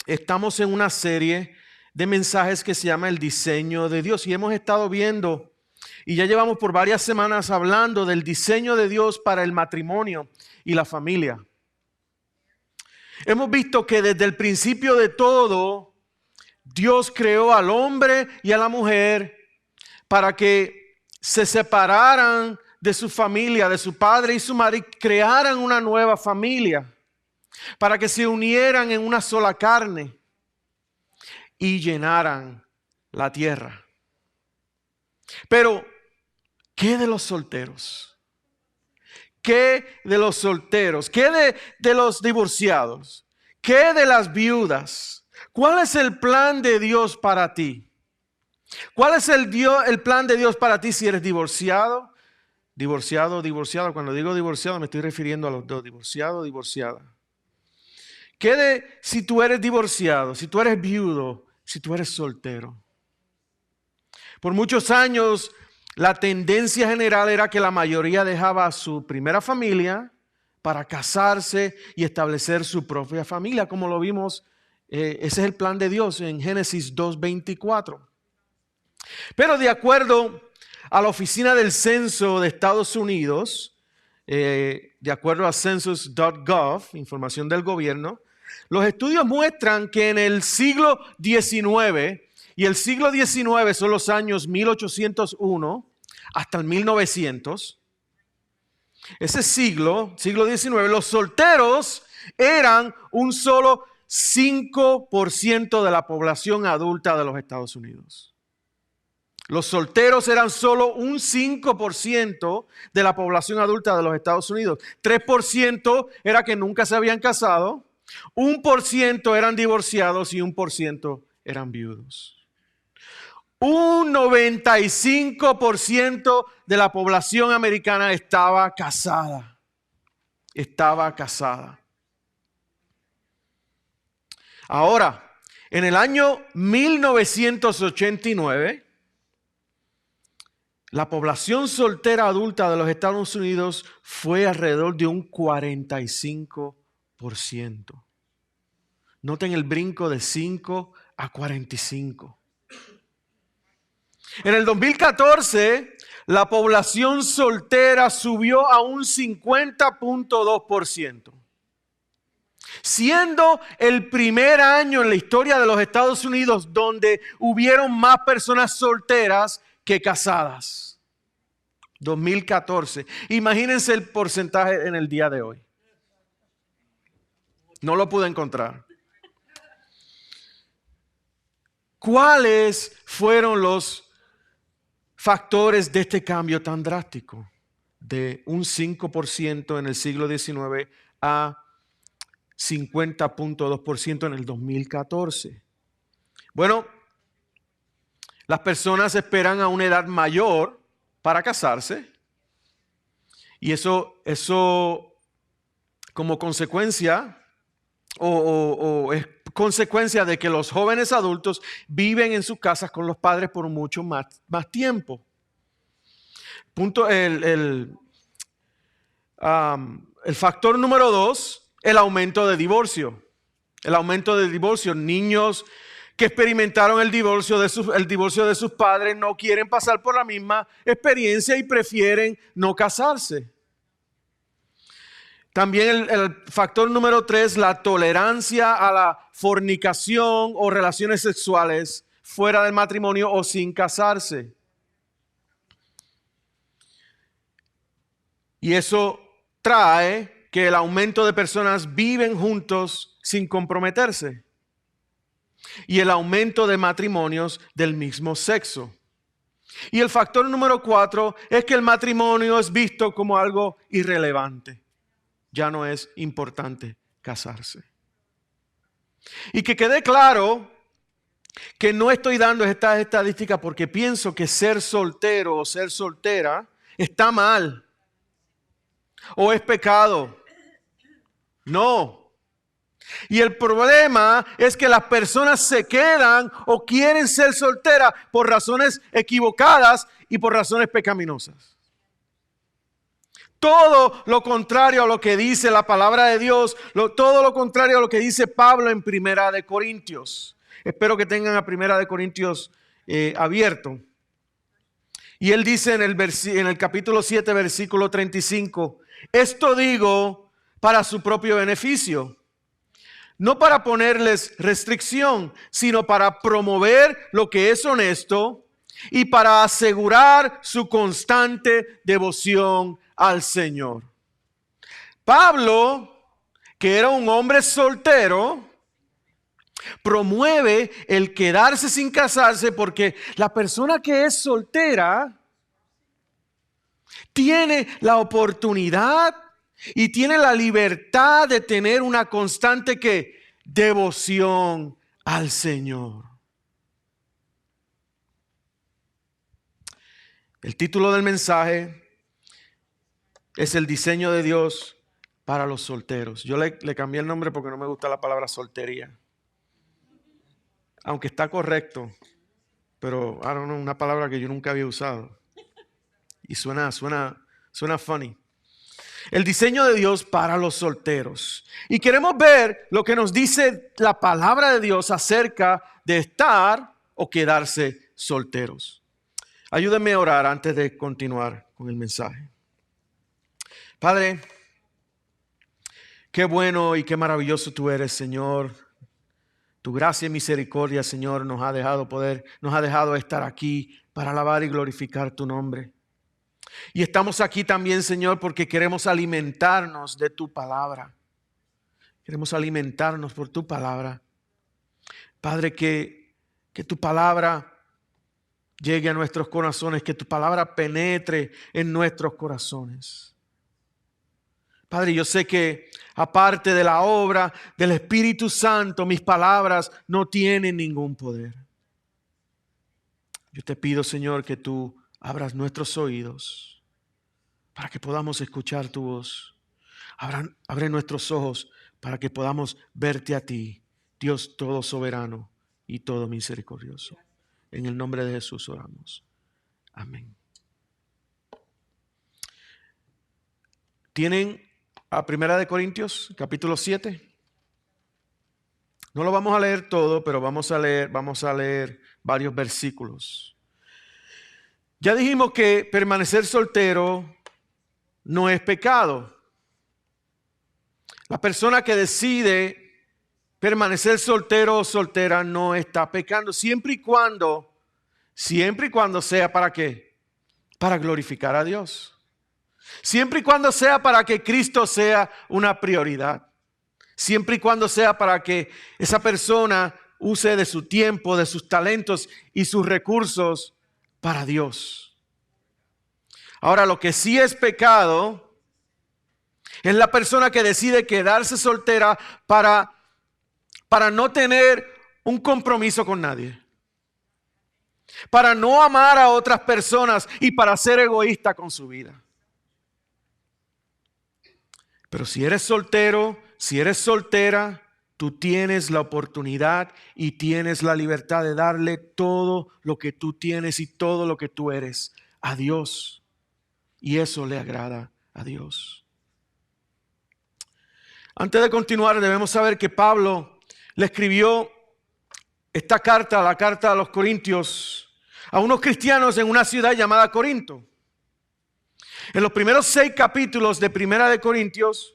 estamos en una serie de mensajes que se llama El diseño de Dios y hemos estado viendo y ya llevamos por varias semanas hablando del diseño de Dios para el matrimonio y la familia. Hemos visto que desde el principio de todo, Dios creó al hombre y a la mujer para que se separaran de su familia, de su padre y su madre, y crearan una nueva familia, para que se unieran en una sola carne y llenaran la tierra. Pero, ¿qué de los solteros? ¿Qué de los solteros? ¿Qué de los divorciados? ¿Qué de las viudas? ¿Cuál es el plan de Dios para ti? ¿Cuál es el plan de Dios para ti si eres divorciado? Divorciado. Cuando digo divorciado me estoy refiriendo a los dos, divorciado, divorciada. ¿Qué de si tú eres divorciado, si tú eres viudo, si tú eres soltero? Por muchos años la tendencia general era que la mayoría dejaba a su primera familia para casarse y establecer su propia familia, como lo vimos, ese es el plan de Dios en Génesis 2:24. Pero de acuerdo a la Oficina del Censo de Estados Unidos, de acuerdo a census.gov, información del gobierno, los estudios muestran que en el siglo XIX, y el siglo XIX son los años 1801 hasta el 1900, ese siglo XIX, los solteros eran un solo 5% de la población adulta de los Estados Unidos. Los solteros eran solo un 5% de la población adulta de los Estados Unidos. 3% era que nunca se habían casado, 1% eran divorciados y 1% eran viudos. Un 95% de la población americana estaba casada. Ahora, en el año 1989, la población soltera adulta de los Estados Unidos fue alrededor de un 45%. Noten el brinco de 5 a 45. En el 2014, la población soltera subió a un 50.2%, siendo el primer año en la historia de los Estados Unidos donde hubieron más personas solteras que casadas. 2014. Imagínense el porcentaje en el día de hoy. No lo pude encontrar. ¿Cuáles fueron los factores de este cambio tan drástico? De un 5% en el siglo XIX a 50.2% en el 2014. Bueno, las personas esperan a una edad mayor para casarse y eso como consecuencia o es consecuencia de que los jóvenes adultos viven en sus casas con los padres por mucho más tiempo. El factor número 2, el aumento de divorcio. El aumento de divorcio. Niños que experimentaron el divorcio de sus padres no quieren pasar por la misma experiencia y prefieren no casarse. También el factor número 3, la tolerancia a la fornicación o relaciones sexuales fuera del matrimonio o sin casarse. Y eso trae que el aumento de personas viven juntos sin comprometerse. Y el aumento de matrimonios del mismo sexo. Y el factor número 4 es que el matrimonio es visto como algo irrelevante. Ya no es importante casarse. Y que quede claro que no estoy dando estas estadísticas porque pienso que ser soltero o ser soltera está mal o es pecado. No. Y el problema es que las personas se quedan o quieren ser solteras por razones equivocadas y por razones pecaminosas. Todo lo contrario a lo que dice la palabra de Dios, todo lo contrario a lo que dice Pablo en Primera de Corintios. Espero que tengan a Primera de Corintios abierto. Y él dice en el capítulo 7, versículo 35, esto digo para su propio beneficio, no para ponerles restricción, sino para promover lo que es honesto y para asegurar su constante devoción al Señor. Pablo, que era un hombre soltero, promueve el quedarse sin casarse porque la persona que es soltera tiene la oportunidad y tiene la libertad de tener una constante devoción al Señor. El título del mensaje es el diseño de Dios para los solteros. Yo le cambié el nombre porque no me gusta la palabra soltería. Aunque está correcto, pero I don't know, una palabra que yo nunca había usado. Y suena funny. El diseño de Dios para los solteros. Y queremos ver lo que nos dice la palabra de Dios acerca de estar o quedarse solteros. Ayúdenme a orar antes de continuar con el mensaje. Padre, qué bueno y qué maravilloso tú eres, Señor. Tu gracia y misericordia, Señor, nos ha dejado estar aquí para alabar y glorificar tu nombre. Y estamos aquí también, Señor, porque queremos alimentarnos de tu palabra. Queremos alimentarnos por tu palabra. Padre, que tu palabra llegue a nuestros corazones, que tu palabra penetre en nuestros corazones. Padre, yo sé que aparte de la obra del Espíritu Santo, mis palabras no tienen ningún poder. Yo te pido, Señor, que tú abras nuestros oídos para que podamos escuchar tu voz. Abre nuestros ojos para que podamos verte a ti, Dios todo soberano y todo misericordioso. En el nombre de Jesús oramos. Amén. ¿Tienen a Primera de Corintios, capítulo 7? No lo vamos a leer todo, pero vamos a leer varios versículos. Ya dijimos que permanecer soltero no es pecado. La persona que decide permanecer soltero o soltera no está pecando, siempre y cuando sea ¿para qué? Para glorificar a Dios. Siempre y cuando sea para que Cristo sea una prioridad. Siempre y cuando sea para que esa persona use de su tiempo, de sus talentos y sus recursos para Dios. Ahora, lo que sí es pecado es la persona que decide quedarse soltera para no tener un compromiso con nadie. Para no amar a otras personas y para ser egoísta con su vida. Pero si eres soltero, si eres soltera, tú tienes la oportunidad y tienes la libertad de darle todo lo que tú tienes y todo lo que tú eres a Dios. Y eso le agrada a Dios. Antes de continuar, debemos saber que Pablo le escribió esta carta, la carta a los Corintios, a unos cristianos en una ciudad llamada Corinto. En los primeros 6 capítulos de Primera de Corintios,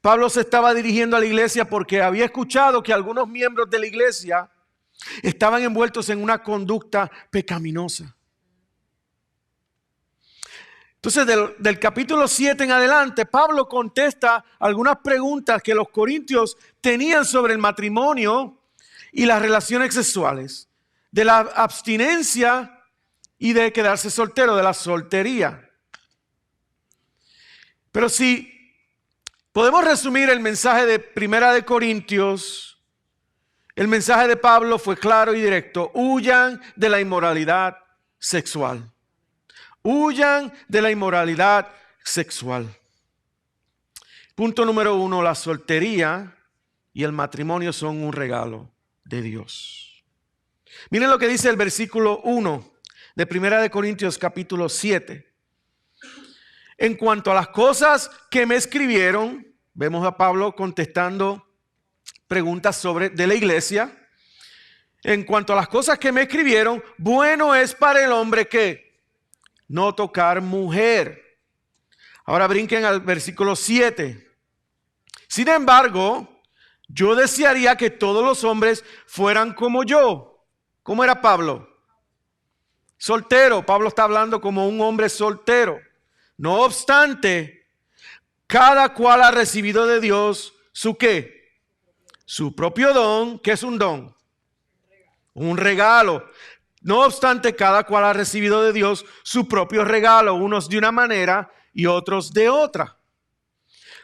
Pablo se estaba dirigiendo a la iglesia porque había escuchado que algunos miembros de la iglesia estaban envueltos en una conducta pecaminosa. Entonces, del capítulo 7 en adelante, Pablo contesta algunas preguntas que los corintios tenían sobre el matrimonio y las relaciones sexuales, de la abstinencia y de quedarse soltero, de la soltería. Pero si podemos resumir el mensaje de Primera de Corintios, el mensaje de Pablo fue claro y directo: huyan de la inmoralidad sexual. Huyan de la inmoralidad sexual. Punto número 1, la soltería y el matrimonio son un regalo de Dios. Miren lo que dice el versículo 1 de Primera de Corintios capítulo 7. En cuanto a las cosas que me escribieron, vemos a Pablo contestando preguntas de la iglesia. En cuanto a las cosas que me escribieron, bueno es para el hombre que no tocar mujer. Ahora brinquen al versículo 7. Sin embargo, yo desearía que todos los hombres fueran como yo. ¿Cómo era Pablo? Soltero. Pablo está hablando como un hombre soltero. No obstante, cada cual ha recibido de Dios su ¿qué? Su propio don. ¿Qué es un don? Un regalo. No obstante, cada cual ha recibido de Dios su propio regalo, unos de una manera y otros de otra.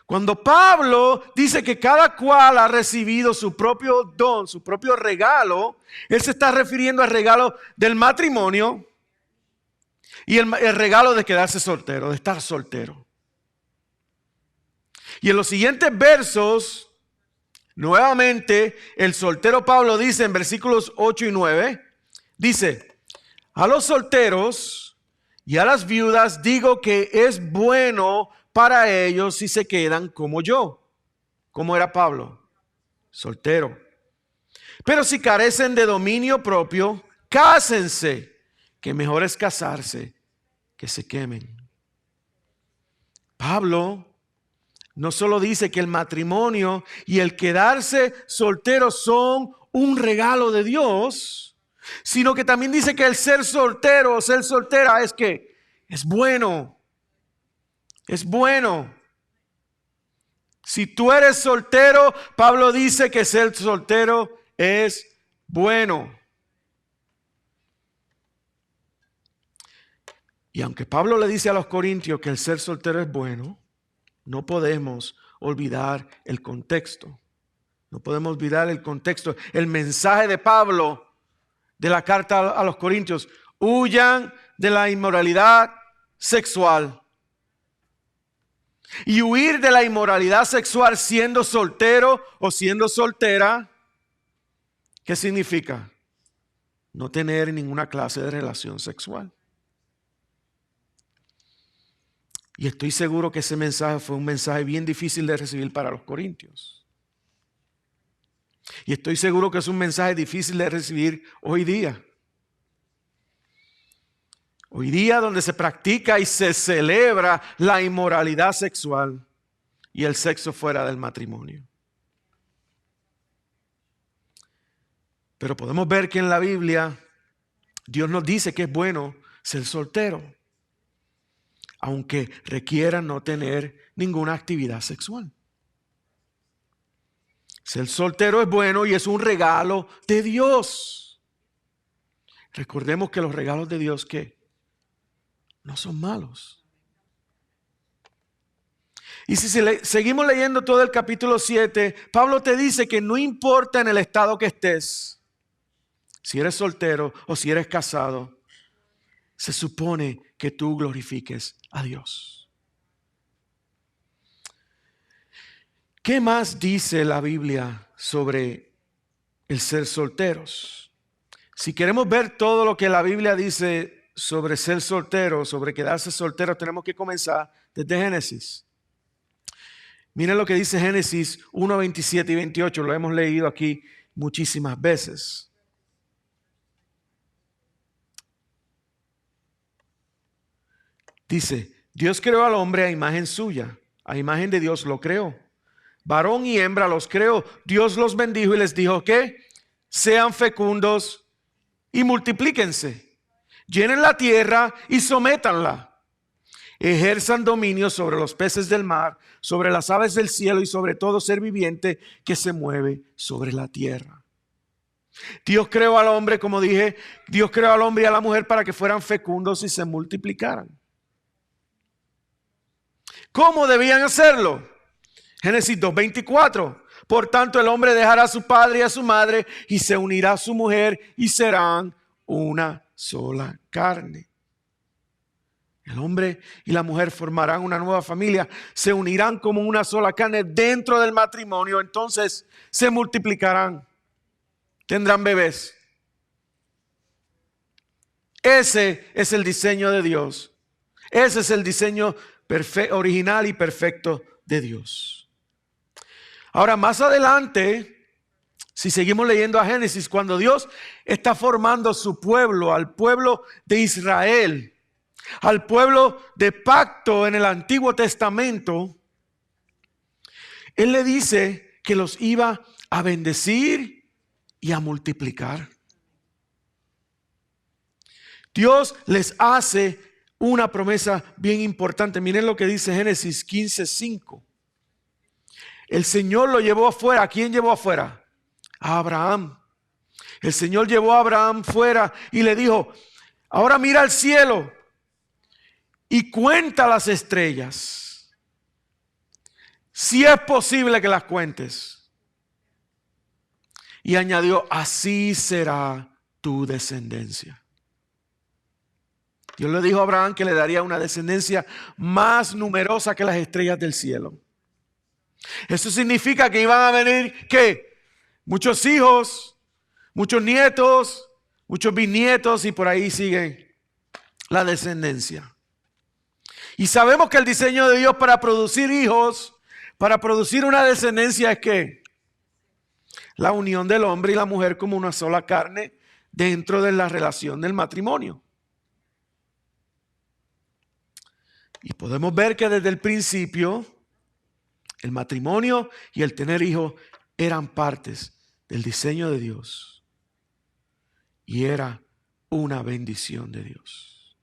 Cuando Pablo dice que cada cual ha recibido su propio don, su propio regalo, él se está refiriendo al regalo del matrimonio y el regalo de quedarse soltero, de estar soltero. Y en los siguientes versos, nuevamente, el soltero Pablo dice en versículos 8 y 9, dice, a los solteros y a las viudas digo que es bueno para ellos si se quedan como yo. ¿Cómo era Pablo? Soltero. Pero si carecen de dominio propio, cásense, que mejor es casarse que se quemen. Pablo no solo dice que el matrimonio y el quedarse soltero son un regalo de Dios, sino que también dice que el ser soltero o ser soltera es que es bueno. Es bueno. Si tú eres soltero, Pablo dice que ser soltero es bueno. Y aunque Pablo le dice a los corintios que el ser soltero es bueno, no podemos olvidar el contexto. No podemos olvidar el contexto. El mensaje de Pablo de la carta a los corintios: huyan de la inmoralidad sexual. Y huir de la inmoralidad sexual siendo soltero o siendo soltera, ¿qué significa? No tener ninguna clase de relación sexual. Y estoy seguro que ese mensaje fue un mensaje bien difícil de recibir para los corintios. Y estoy seguro que es un mensaje difícil de recibir hoy día. Hoy día donde se practica y se celebra la inmoralidad sexual y el sexo fuera del matrimonio. Pero podemos ver que en la Biblia Dios nos dice que es bueno ser soltero, aunque requiera no tener ninguna actividad sexual. Ser soltero es bueno y es un regalo de Dios. Recordemos que los regalos de Dios, ¿qué? No son malos. Y si seguimos leyendo todo el capítulo 7, Pablo te dice que no importa en el estado que estés, si eres soltero o si eres casado, se supone que tú glorifiques a Dios. ¿Qué más dice la Biblia sobre el ser solteros? Si queremos ver todo lo que la Biblia dice sobre ser soltero, sobre quedarse soltero, tenemos que comenzar desde Génesis. Miren lo que dice Génesis 1, 27 y 28. Lo hemos leído aquí muchísimas veces. Dice, Dios creó al hombre a imagen suya. A imagen de Dios lo creó. Varón y hembra los creó. Dios los bendijo y les dijo que sean fecundos y multiplíquense. Llenen la tierra y sométanla. Ejerzan dominio sobre los peces del mar, sobre las aves del cielo y sobre todo ser viviente que se mueve sobre la tierra. Dios creó al hombre, como dije, Dios creó al hombre y a la mujer para que fueran fecundos y se multiplicaran. ¿Cómo debían hacerlo? Génesis 2:24. Por tanto, el hombre dejará a su padre y a su madre y se unirá a su mujer y serán una sola carne. El hombre y la mujer formarán una nueva familia, se unirán como una sola carne dentro del matrimonio, entonces se multiplicarán, tendrán bebés. Ese es el diseño de Dios. Ese es el diseño original y perfecto de Dios. Ahora, más adelante, si seguimos leyendo a Génesis, cuando Dios está formando su pueblo, al pueblo de Israel, al pueblo de pacto en el Antiguo Testamento, Él le dice que los iba a bendecir y a multiplicar. Dios les hace una promesa bien importante. Miren lo que dice Génesis 15:5. El Señor lo llevó afuera. ¿A quién llevó afuera? A Abraham. El Señor llevó a Abraham fuera y le dijo: ahora mira al cielo y cuenta las estrellas, si es posible que las cuentes. Y añadió: así será tu descendencia. Dios le dijo a Abraham que le daría una descendencia más numerosa que las estrellas del cielo. Eso significa que iban a venir, ¿qué? Muchos hijos, muchos nietos, muchos bisnietos, y por ahí sigue la descendencia. Y sabemos que el diseño de Dios para producir hijos, para producir una descendencia, es que la unión del hombre y la mujer como una sola carne dentro de la relación del matrimonio. Y podemos ver que desde el principio el matrimonio y el tener hijos eran partes del diseño de Dios. Y era una bendición de Dios.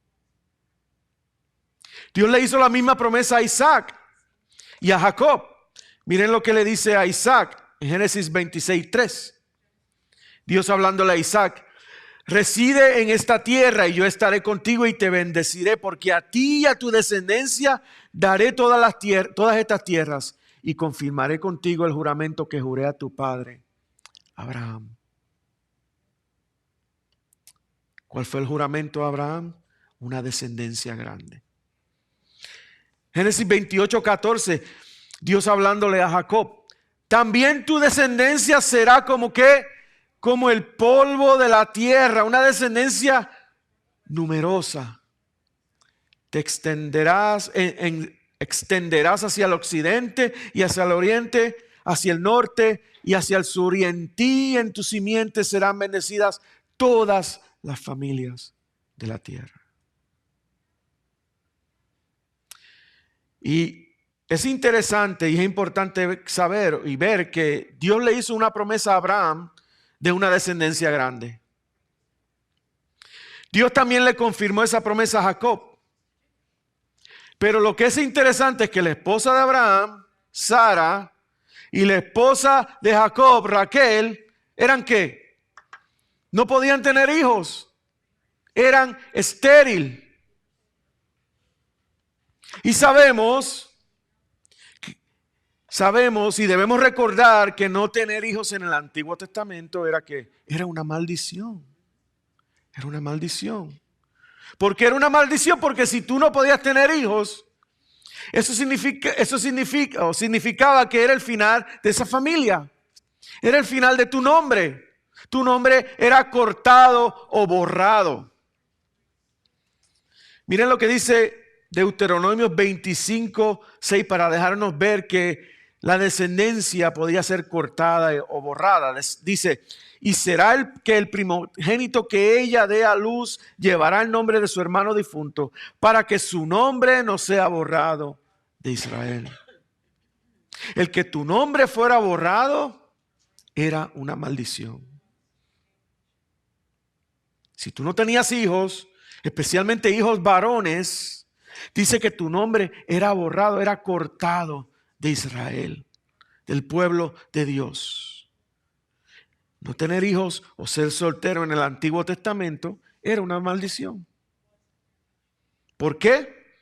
Dios le hizo la misma promesa a Isaac y a Jacob. Miren lo que le dice a Isaac en Génesis 26:3. Dios hablándole a Isaac: reside en esta tierra y yo estaré contigo y te bendeciré, porque a ti y a tu descendencia daré todas estas tierras y confirmaré contigo el juramento que juré a tu padre Abraham. ¿Cuál fue el juramento a Abraham? Una descendencia grande. Génesis 28:14, Dios hablándole a Jacob: también tu descendencia será como que, como el polvo de la tierra, una descendencia numerosa. Te extenderás hacia el occidente y hacia el oriente, hacia el norte y hacia el sur, y en ti y en tu simiente serán bendecidas todas las familias de la tierra. Y es interesante y es importante saber y ver que Dios le hizo una promesa a Abraham de una descendencia grande. Dios también le confirmó esa promesa a Jacob. Pero lo que es interesante es que la esposa de Abraham, Sara, y la esposa de Jacob, Raquel, ¿eran qué? No podían tener hijos. Eran estériles. Y sabemos y debemos recordar que no tener hijos en el Antiguo Testamento era una maldición. Era una maldición. ¿Por qué era una maldición? Porque si tú no podías tener hijos, eso significaba que era el final de esa familia. Era el final de tu nombre. Tu nombre era cortado o borrado. Miren lo que dice Deuteronomio 25:6 para dejarnos ver que la descendencia podía ser cortada o borrada. Dice: y será que el primogénito que ella dé a luz llevará el nombre de su hermano difunto, para que su nombre no sea borrado de Israel. El que tu nombre fuera borrado era una maldición. Si tú no tenías hijos, especialmente hijos varones, dice que tu nombre era borrado, era cortado de Israel, del pueblo de Dios. No tener hijos o ser soltero en el Antiguo Testamento era una maldición. ¿Por qué?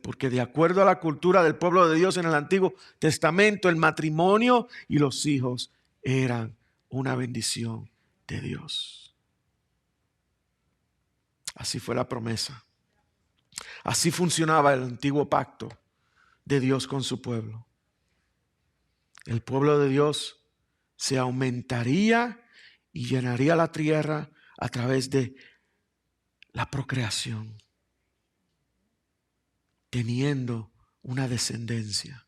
Porque de acuerdo a la cultura del pueblo de Dios en el Antiguo Testamento, el matrimonio y los hijos eran una bendición de Dios. Así fue la promesa. Así funcionaba el antiguo pacto de Dios con su pueblo. El pueblo de Dios se aumentaría y llenaría la tierra a través de la procreación. teniendo una descendencia.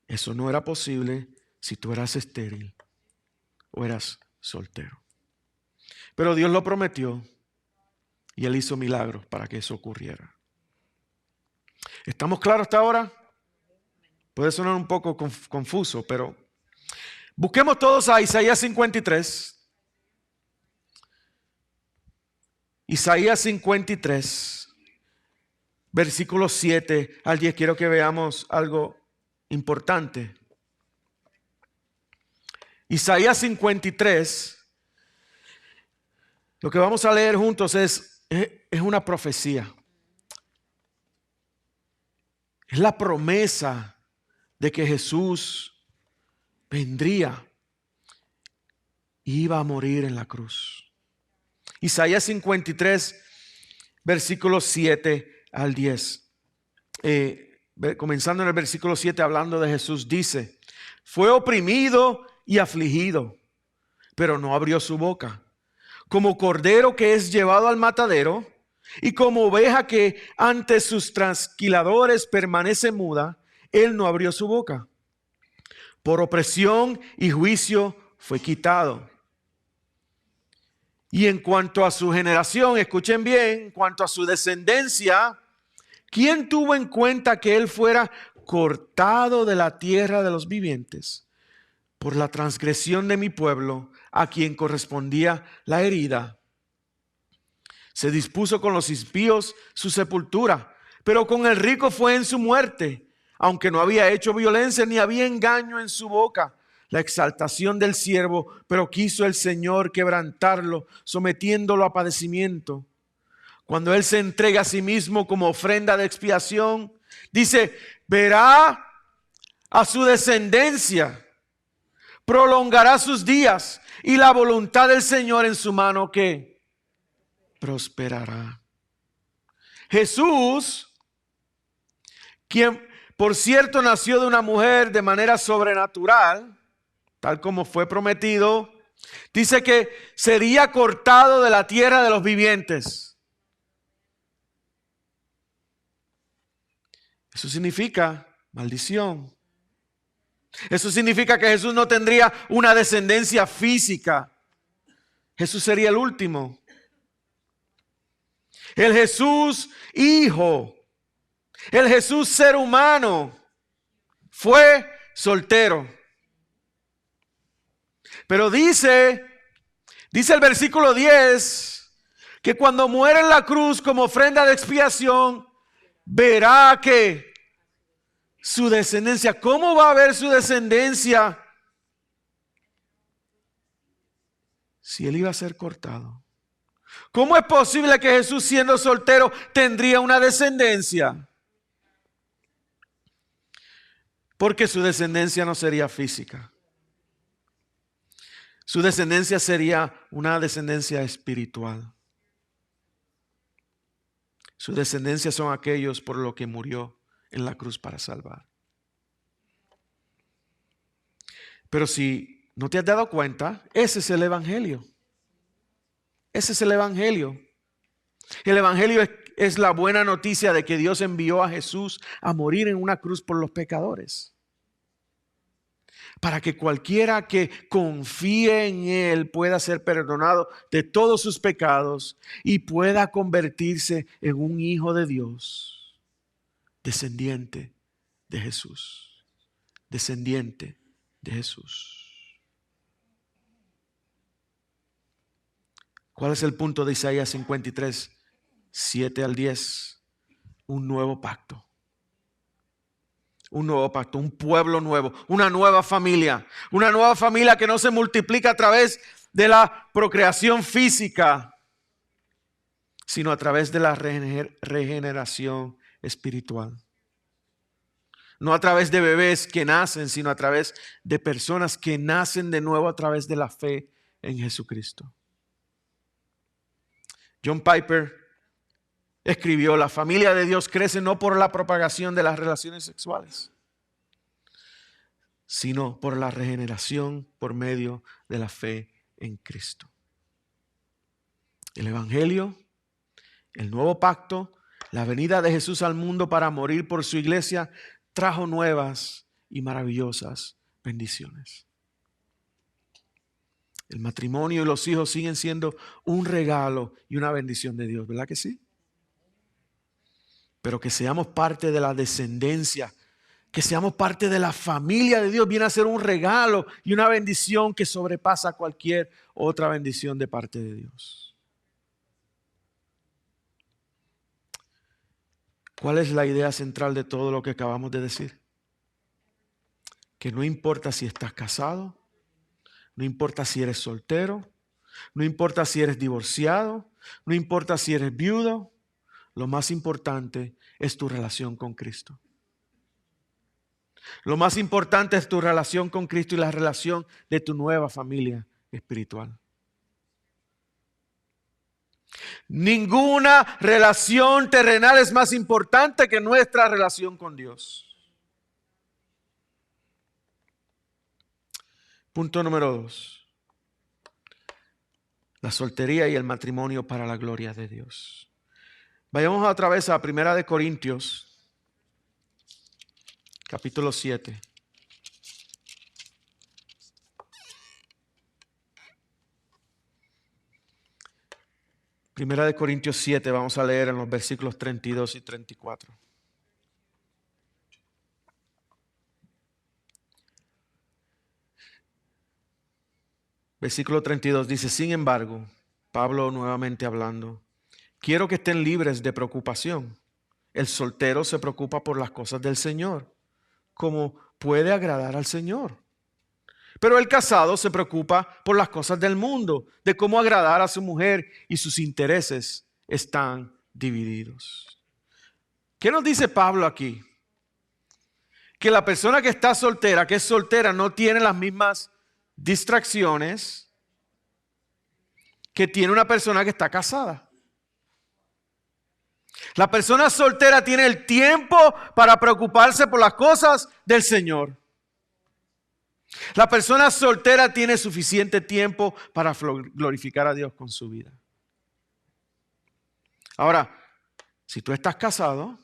Eso no era posible si tú eras estéril o eras soltero. Pero Dios lo prometió y Él hizo milagros para que eso ocurriera. ¿Estamos claros hasta ahora? Puede sonar un poco confuso, pero busquemos todos a Isaías 53. Isaías 53, versículos 7 al 10. Quiero que veamos algo importante. Isaías 53, lo que vamos a leer juntos es una profecía. Es la promesa de que Jesús vendría y iba a morir en la cruz. Isaías 53, versículos 7 al 10. Comenzando en el versículo 7, hablando de Jesús, dice: fue oprimido y afligido, pero no abrió su boca. Como cordero que es llevado al matadero, y como oveja que ante sus trasquiladores permanece muda, él no abrió su boca. Por opresión y juicio fue quitado. Y en cuanto a su generación, escuchen bien, en cuanto a su descendencia, ¿quién tuvo en cuenta que él fuera cortado de la tierra de los vivientes? Por la transgresión de mi pueblo, a quien correspondía la herida. Se dispuso con los impíos su sepultura, pero con el rico fue en su muerte, aunque no había hecho violencia ni había engaño en su boca. La exaltación del siervo, pero quiso el Señor quebrantarlo, sometiéndolo a padecimiento. Cuando Él se entrega a sí mismo como ofrenda de expiación, dice: verá a su descendencia, prolongará sus días, y la voluntad del Señor en su mano que prosperará. Jesús, quien por cierto nació de una mujer de manera sobrenatural, tal como fue prometido, dice que sería cortado de la tierra de los vivientes. Eso significa maldición. Eso significa que Jesús no tendría una descendencia física. Jesús sería el último. El Jesús hijo, el Jesús ser humano, fue soltero. Pero dice el versículo 10, que cuando muere en la cruz como ofrenda de expiación, verá que su descendencia. ¿Cómo va a ver su descendencia si él iba a ser cortado? ¿Cómo es posible que Jesús, siendo soltero, tendría una descendencia? Porque su descendencia no sería física. Su descendencia sería una descendencia espiritual. Su descendencia son aquellos por los que murió en la cruz para salvar. Pero si no te has dado cuenta, ese es el evangelio. Ese es el evangelio. El evangelio es la buena noticia de que Dios envió a Jesús a morir en una cruz por los pecadores, para que cualquiera que confíe en Él pueda ser perdonado de todos sus pecados y pueda convertirse en un hijo de Dios, descendiente de Jesús, descendiente de Jesús. ¿Cuál es el punto de Isaías 53, 7 al 10? Un nuevo pacto. Un nuevo pacto, un pueblo nuevo, una nueva familia que no se multiplica a través de la procreación física, sino a través de la regeneración espiritual. No a través de bebés que nacen, sino a través de personas que nacen de nuevo a través de la fe en Jesucristo. John Piper escribió: la familia de Dios crece no por la propagación de las relaciones sexuales, sino por la regeneración por medio de la fe en Cristo. El evangelio, el nuevo pacto, La venida de Jesús al mundo para morir por su iglesia trajo nuevas y maravillosas bendiciones. El matrimonio y los hijos siguen siendo un regalo y una bendición de Dios, ¿verdad que sí? Pero que seamos parte de la descendencia, que seamos parte de la familia de Dios, viene a ser un regalo y una bendición que sobrepasa cualquier otra bendición de parte de Dios. ¿Cuál es la idea central de todo lo que acabamos de decir? Que no importa si estás casado, no importa si eres soltero, no importa si eres divorciado, no importa si eres viudo, lo más importante es tu relación con Cristo. Lo más importante es tu relación con Cristo y la relación de tu nueva familia espiritual. Ninguna relación terrenal es más importante que nuestra relación con Dios. Punto número 2. La soltería y el matrimonio para la gloria de Dios. Vayamos otra vez a 1 Corintios, capítulo 7. Primera de Corintios 7, vamos a leer en los versículos 32 y 34. Versículo 32 dice: sin embargo, Pablo nuevamente hablando, quiero que estén libres de preocupación. El soltero se preocupa por las cosas del Señor, como puede agradar al Señor. Pero el casado se preocupa por las cosas del mundo, de cómo agradar a su mujer, y sus intereses están divididos. ¿Qué nos dice Pablo aquí? Que la persona que está soltera, que es soltera, no tiene las mismas distracciones que tiene una persona que está casada. La persona soltera tiene el tiempo para preocuparse por las cosas del Señor. La persona soltera tiene suficiente tiempo para glorificar a Dios con su vida. Ahora, si tú estás casado,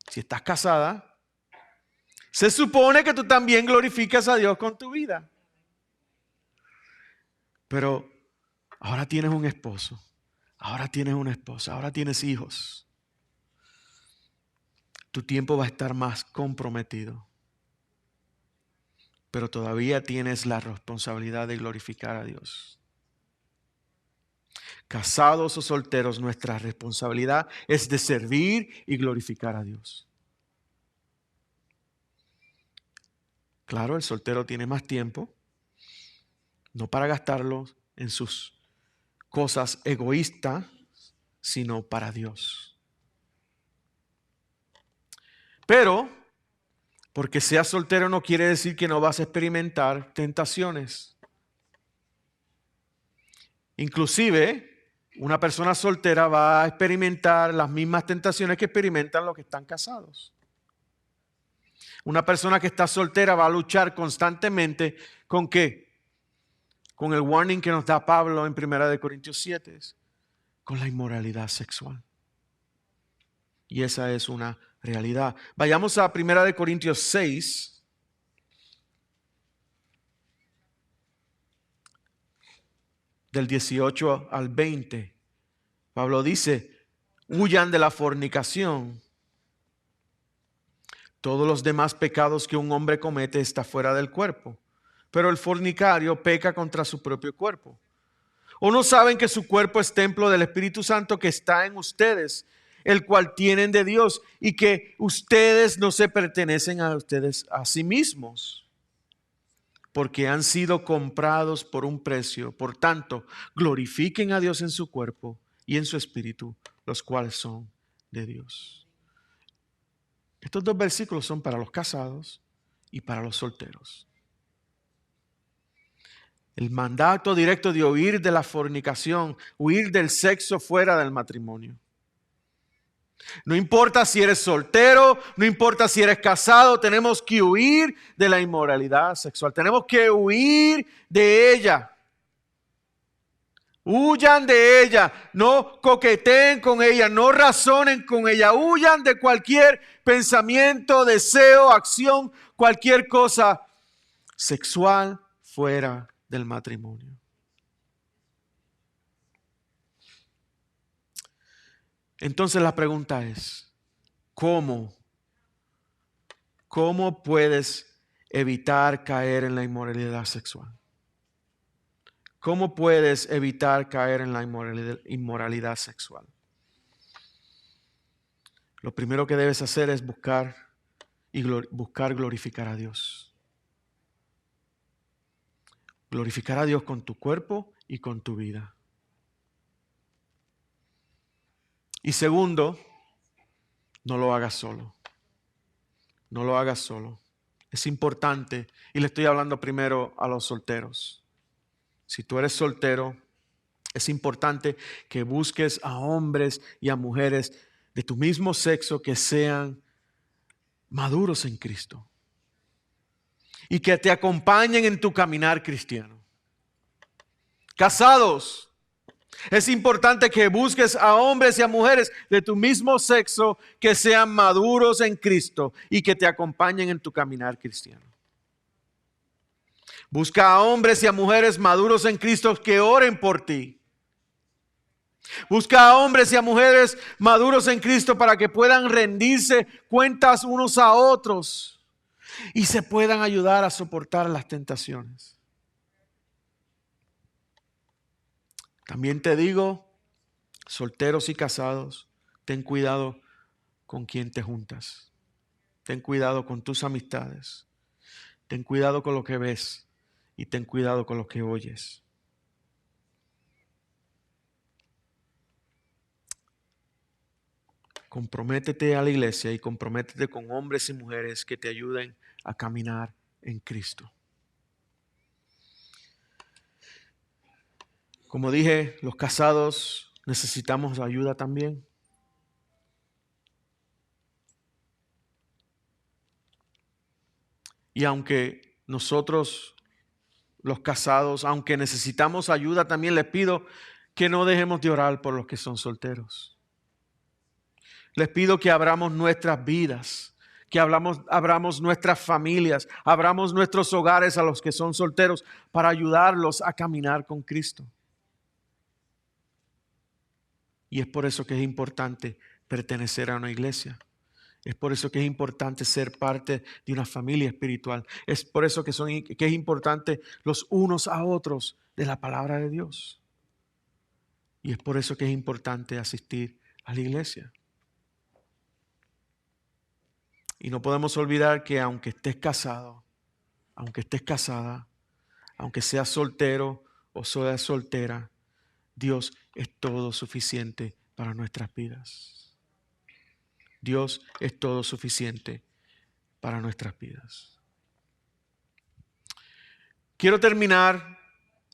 si estás casada, se supone que tú también glorificas a Dios con tu vida. Pero ahora tienes un esposo, ahora tienes una esposa, ahora tienes hijos. Tu tiempo va a estar más comprometido. Pero todavía tienes la responsabilidad de glorificar a Dios. Casados o solteros, nuestra responsabilidad es de servir y glorificar a Dios. Claro, el soltero tiene más tiempo, no para gastarlo en sus cosas egoístas, sino para Dios. Pero porque seas soltero no quiere decir que no vas a experimentar tentaciones. Inclusive, una persona soltera va a experimentar las mismas tentaciones que experimentan los que están casados. Una persona que está soltera va a luchar constantemente ¿con qué? Con el warning que nos da Pablo en 1 Corintios 7, con la inmoralidad sexual. Y esa es una realidad. Vayamos a 1 Corintios 6. Del 18 al 20. Pablo dice: huyan de la fornicación. Todos los demás pecados que un hombre comete está fuera del cuerpo, pero el fornicario peca contra su propio cuerpo. ¿O no saben que su cuerpo es templo del Espíritu Santo que está en ustedes, el cual tienen de Dios, y que ustedes no se pertenecen a ustedes a sí mismos, porque han sido comprados por un precio? Por tanto, glorifiquen a Dios en su cuerpo y en su espíritu, los cuales son de Dios. Estos dos versículos son para los casados y para los solteros. El mandato directo de huir de la fornicación, huir del sexo fuera del matrimonio. No importa si eres soltero, no importa si eres casado, tenemos que huir de la inmoralidad sexual. Tenemos que huir de ella. Huyan de ella, no coqueteen con ella, no razonen con ella, huyan de cualquier pensamiento, deseo, acción, cualquier cosa sexual fuera del matrimonio. Entonces la pregunta es, ¿cómo puedes evitar caer en la inmoralidad sexual? ¿Cómo puedes evitar caer en la inmoralidad sexual? Lo primero que debes hacer es buscar glorificar a Dios. Glorificar a Dios con tu cuerpo y con tu vida. Y segundo, no lo hagas solo. No lo hagas solo. Es importante, y le estoy hablando primero a los solteros. Si tú eres soltero, es importante que busques a hombres y a mujeres de tu mismo sexo que sean maduros en Cristo y que te acompañen en tu caminar cristiano. Casados, es importante que busques a hombres y a mujeres de tu mismo sexo que sean maduros en Cristo y que te acompañen en tu caminar cristiano. Busca a hombres y a mujeres maduros en Cristo que oren por ti. Busca a hombres y a mujeres maduros en Cristo para que puedan rendirse cuentas unos a otros y se puedan ayudar a soportar las tentaciones. También te digo, solteros y casados, ten cuidado con quién te juntas. Ten cuidado con tus amistades. Ten cuidado con lo que ves y ten cuidado con lo que oyes. Comprométete a la iglesia y comprométete con hombres y mujeres que te ayuden a caminar en Cristo. Como dije, los casados necesitamos ayuda también. Y aunque nosotros, los casados, aunque necesitamos ayuda, también les pido que no dejemos de orar por los que son solteros. Les pido que abramos nuestras vidas, que abramos nuestras familias, abramos nuestros hogares a los que son solteros para ayudarlos a caminar con Cristo. Y es por eso que es importante pertenecer a una iglesia. Es por eso que es importante ser parte de una familia espiritual. Es por eso que es importante los unos a otros de la palabra de Dios. Y es por eso que es importante asistir a la iglesia. Y no podemos olvidar que aunque estés casado, aunque estés casada, aunque seas soltero o seas soltera, Dios es todo suficiente para nuestras vidas. Dios es todo suficiente para nuestras vidas. Quiero terminar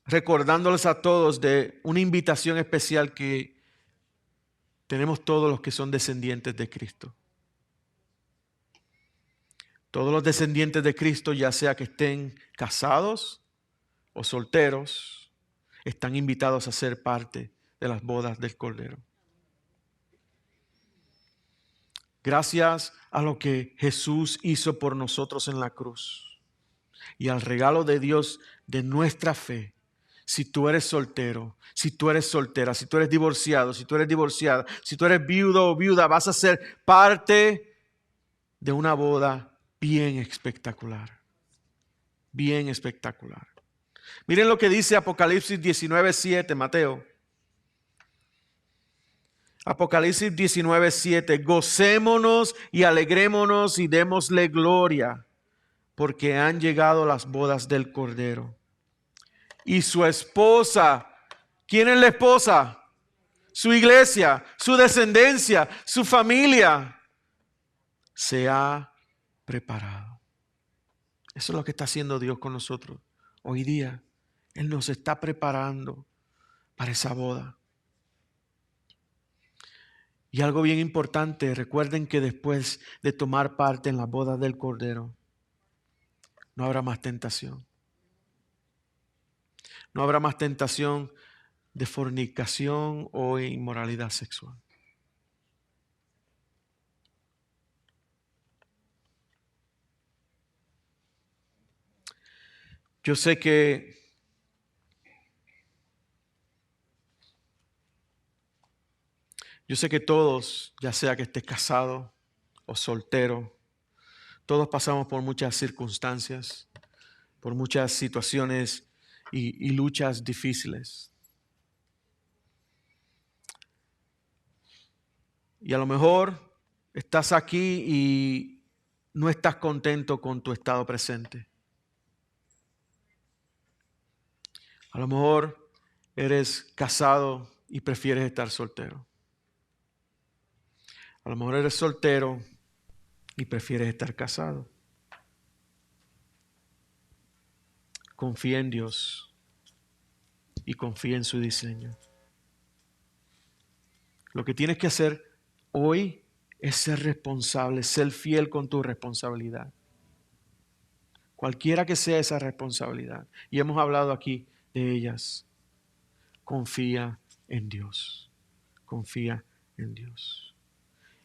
recordándoles a todos de una invitación especial que tenemos todos los que son descendientes de Cristo. Todos los descendientes de Cristo, ya sea que estén casados o solteros, están invitados a ser parte de las bodas del Cordero. Gracias a lo que Jesús hizo por nosotros en la cruz y al regalo de Dios de nuestra fe. Si tú eres soltero, si tú eres soltera, si tú eres divorciado, si tú eres divorciada, si tú eres viudo o viuda, vas a ser parte de una boda bien espectacular. Bien espectacular. Miren lo que dice Apocalipsis 19:7, Mateo. Apocalipsis 19:7. Gocémonos y alegrémonos y démosle gloria, porque han llegado las bodas del Cordero. Y su esposa, ¿quién es la esposa? Su iglesia, su descendencia, su familia, se ha preparado. Eso es lo que está haciendo Dios con nosotros hoy día. Él nos está preparando para esa boda. Y algo bien importante, recuerden que después de tomar parte en la boda del Cordero, no habrá más tentación. No habrá más tentación de fornicación o inmoralidad sexual. Yo sé que todos, ya sea que estés casado o soltero, todos pasamos por muchas circunstancias, por muchas situaciones y luchas difíciles. Y a lo mejor estás aquí y no estás contento con tu estado presente. A lo mejor eres casado y prefieres estar soltero. A lo mejor eres soltero y prefieres estar casado. Confía en Dios y confía en su diseño. Lo que tienes que hacer hoy es ser responsable, ser fiel con tu responsabilidad. Cualquiera que sea esa responsabilidad. Y hemos hablado aquí de ellas. Confía en Dios. Confía en Dios.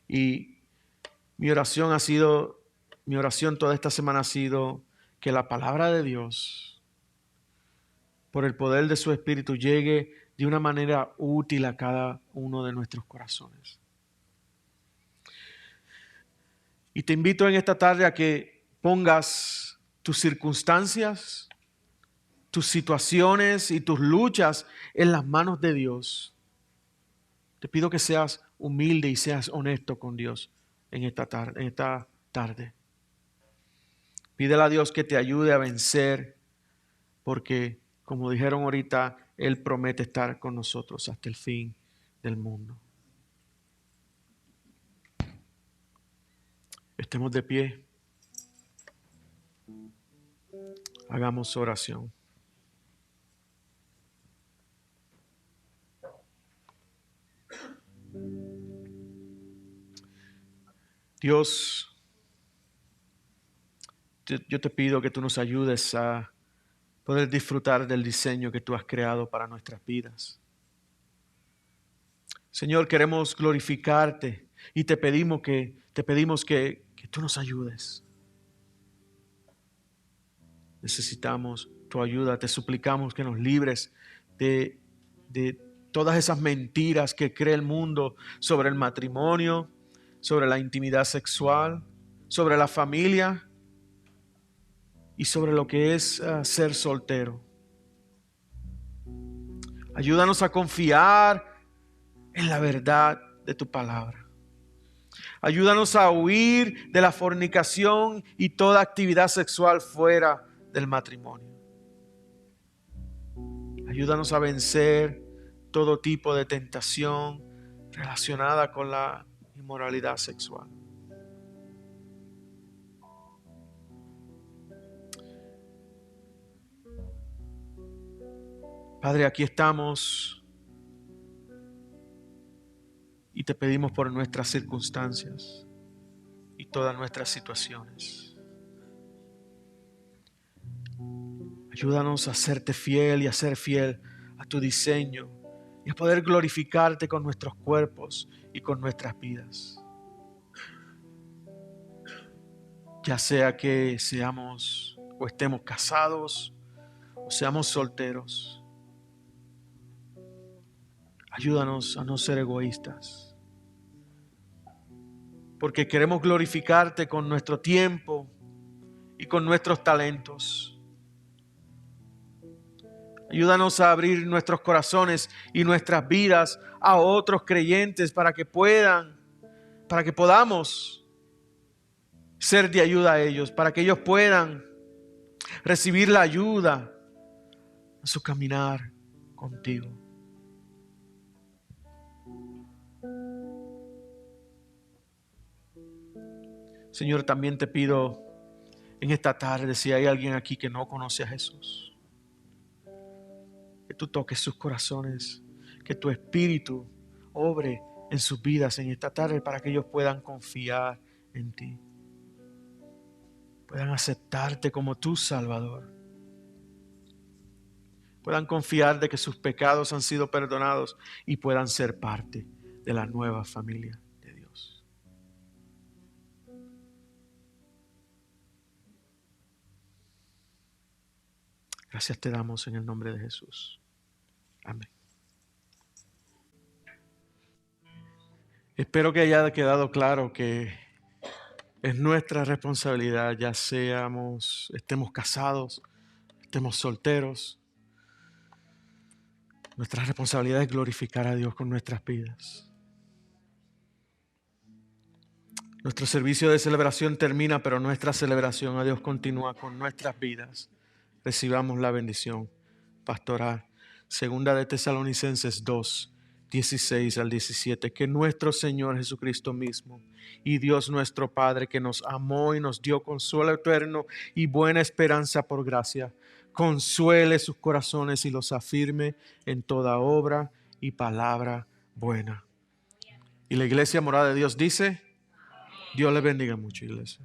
Y mi oración toda esta semana ha sido que la palabra de Dios, por el poder de su Espíritu, llegue de una manera útil a cada uno de nuestros corazones. Y te invito en esta tarde a que pongas tus circunstancias, tus situaciones y tus luchas en las manos de Dios. Te pido que seas humilde y seas honesto con Dios en esta tarde. Pídele a Dios que te ayude a vencer, porque, como dijeron ahorita, Él promete estar con nosotros hasta el fin del mundo. Estemos de pie. Hagamos oración. Dios, yo te pido que tú nos ayudes a poder disfrutar del diseño que tú has creado para nuestras vidas. Señor, queremos glorificarte y te pedimos que tú nos ayudes. Necesitamos tu ayuda, te suplicamos que nos libres de todas esas mentiras que cree el mundo sobre el matrimonio, sobre la intimidad sexual, sobre la familia y sobre lo que es ser soltero. Ayúdanos a confiar en la verdad de tu palabra. Ayúdanos a huir de la fornicación y toda actividad sexual fuera del matrimonio. Ayúdanos a vencer todo tipo de tentación relacionada con la inmoralidad sexual. Padre, aquí estamos y te pedimos por nuestras circunstancias y todas nuestras situaciones. Ayúdanos a serte fiel y a ser fiel a tu diseño y a poder glorificarte con nuestros cuerpos y con nuestras vidas. Ya sea que seamos o estemos casados o seamos solteros. Ayúdanos a no ser egoístas, porque queremos glorificarte con nuestro tiempo y con nuestros talentos. Ayúdanos a abrir nuestros corazones y nuestras vidas a otros creyentes para que podamos ser de ayuda a ellos, para que ellos puedan recibir la ayuda a su caminar contigo. Señor, también te pido en esta tarde, si hay alguien aquí que no conoce a Jesús, que tú toques sus corazones, que tu Espíritu obre en sus vidas en esta tarde para que ellos puedan confiar en ti, puedan aceptarte como tu Salvador. puedan confiar de que sus pecados han sido perdonados y puedan ser parte de la nueva familia de Dios. Gracias te damos en el nombre de Jesús. Amén. Espero que haya quedado claro que es nuestra responsabilidad, ya estemos casados, estemos solteros. Nuestra responsabilidad es glorificar a Dios con nuestras vidas. Nuestro servicio de celebración termina, pero nuestra celebración a Dios continúa con nuestras vidas. Recibamos la bendición pastoral. Segunda de Tesalonicenses 2, 16 al 17. Que nuestro Señor Jesucristo mismo y Dios nuestro Padre, que nos amó y nos dio consuelo eterno y buena esperanza por gracia, consuele sus corazones y los afirme en toda obra y palabra buena. Y la iglesia morada de Dios dice: Dios les bendiga mucho, iglesia.